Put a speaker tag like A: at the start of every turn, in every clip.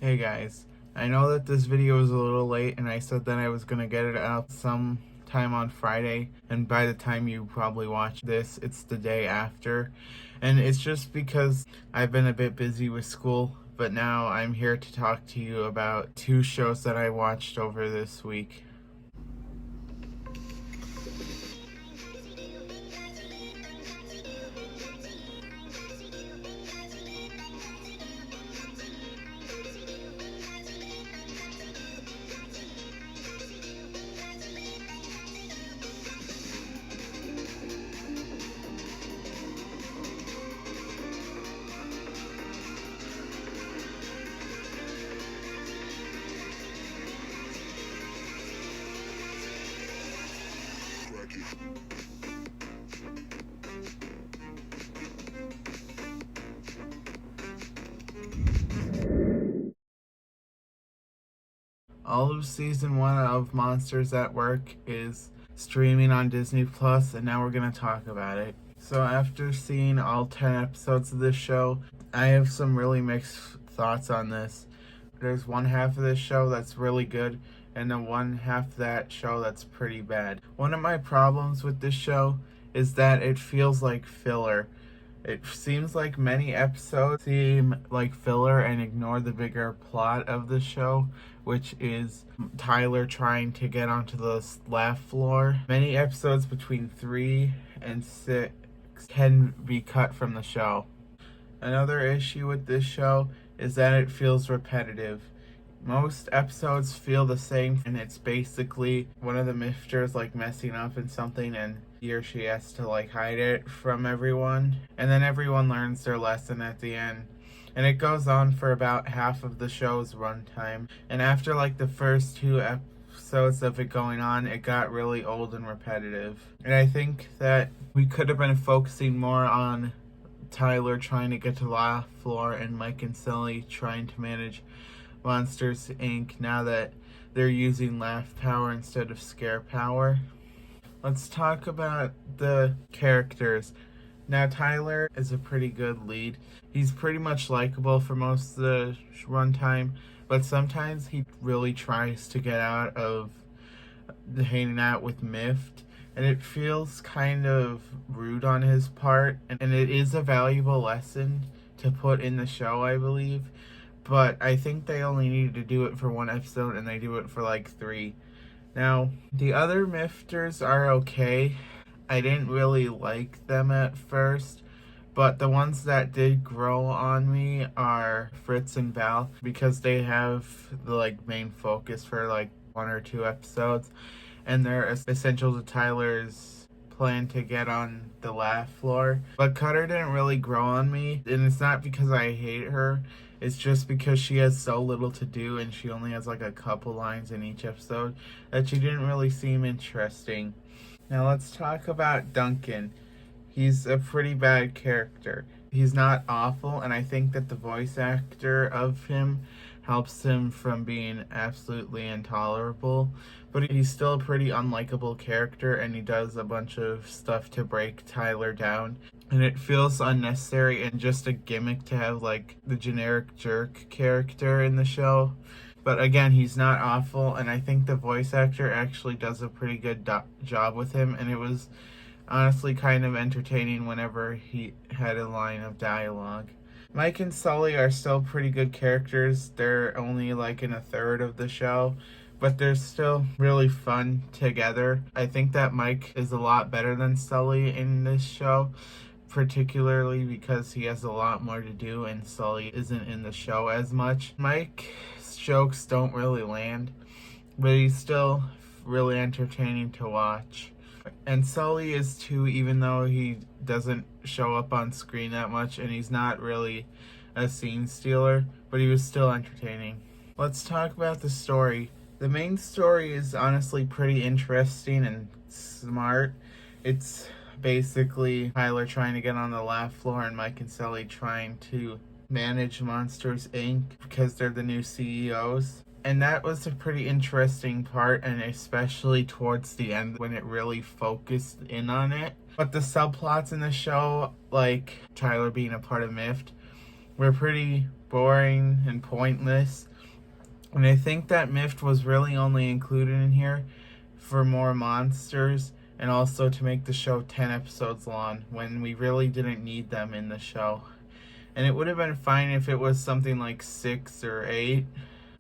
A: Hey guys, I know that this video is a little late and I said that I was gonna get it out sometime on Friday, and by the time you probably watch this, it's the day after. And it's just because I've been a bit busy with school, but now I'm here to talk to you about two shows that I watched over this week. All of season 1 of Monsters at Work is streaming on Disney Plus, and now we're going to talk about it. So, after seeing all 10 episodes of this show, I have some really mixed thoughts on this. There's one half of this show that's really good, and then one half of that show that's pretty bad. One of my problems with this show is that it feels like filler. It seems like many episodes seem like filler and ignore the bigger plot of the show, which is Tyler trying to get onto the laugh floor. Many episodes between 3 and 6 can be cut from the show. Another issue with this show is that it feels repetitive. Most episodes feel the same, and it's basically one of the mifters like messing up in something, and he or she has to like hide it from everyone, and then everyone learns their lesson at the end. And it goes on for about half of the show's runtime, and after like the first 2 episodes of it going on, it got really old and repetitive. And I think that we could have been focusing more on Tyler trying to get to the laugh floor and Mike and Sully trying to manage Monsters Inc. now that they're using laugh power instead of scare power. Let's talk about the characters. Now, Tyler is a pretty good lead. He's pretty much likable for most of the runtime, but sometimes he really tries to get out of hanging out with Mift, and it feels kind of rude on his part, and it is a valuable lesson to put in the show, I believe. But I think they only needed to do it for 1 episode, and they do it for like 3. Now, the other Mifters are okay. I didn't really like them at first, but the ones that did grow on me are Fritz and Val, because they have the like main focus for like 1 or 2 episodes, and they're essential to Tyler's plan to get on the laugh floor. But Cutter didn't really grow on me, and it's not because I hate her. It's just because she has so little to do, and she only has like a couple lines in each episode, that she didn't really seem interesting. Now let's talk about Duncan. He's a pretty bad character. He's not awful, and I think that the voice actor of him helps him from being absolutely intolerable. But he's still a pretty unlikable character, and he does a bunch of stuff to break Tyler down. And it feels unnecessary and just a gimmick to have like the generic jerk character in the show. But again, he's not awful, and I think the voice actor actually does a pretty good job with him, and it was honestly kind of entertaining whenever he had a line of dialogue. Mike and Sully are still pretty good characters. They're only like in a third of the show, but they're still really fun together. I think that Mike is a lot better than Sully in this show, particularly because he has a lot more to do and Sully isn't in the show as much. Mike's jokes don't really land, but he's still really entertaining to watch. And Sully is too, even though he doesn't show up on screen that much, and he's not really a scene stealer, but he was still entertaining. Let's talk about the story. The main story is honestly pretty interesting and smart. It's basically Tyler trying to get on the laugh floor and Mike and Sully trying to manage Monsters Inc. because they're the new CEOs. And that was a pretty interesting part, and especially towards the end when it really focused in on it. But the subplots in the show, like Tyler being a part of Mift, were pretty boring and pointless. And I think that Mift was really only included in here for more monsters and also to make the show 10 episodes long when we really didn't need them in the show. And it would have been fine if it was something like 6 or 8.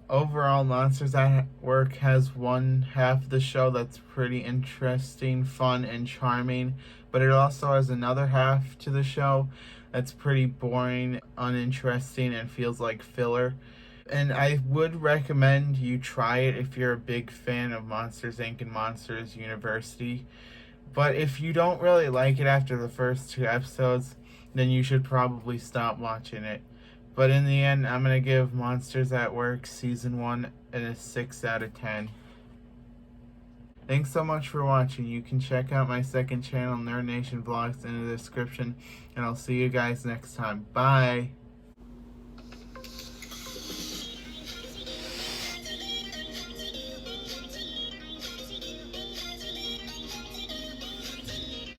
A: Overall, Monsters at Work has one half of the show that's pretty interesting, fun, and charming, but it also has another half to the show that's pretty boring, uninteresting, and feels like filler. And I would recommend you try it if you're a big fan of Monsters Inc. and Monsters University. But if you don't really like it after the first 2 episodes, then you should probably stop watching it. But in the end, I'm going to give Monsters at Work Season 1 a 6 out of 10. Thanks so much for watching. You can check out my second channel, Nerd Nation Vlogs, in the description. And I'll see you guys next time. Bye!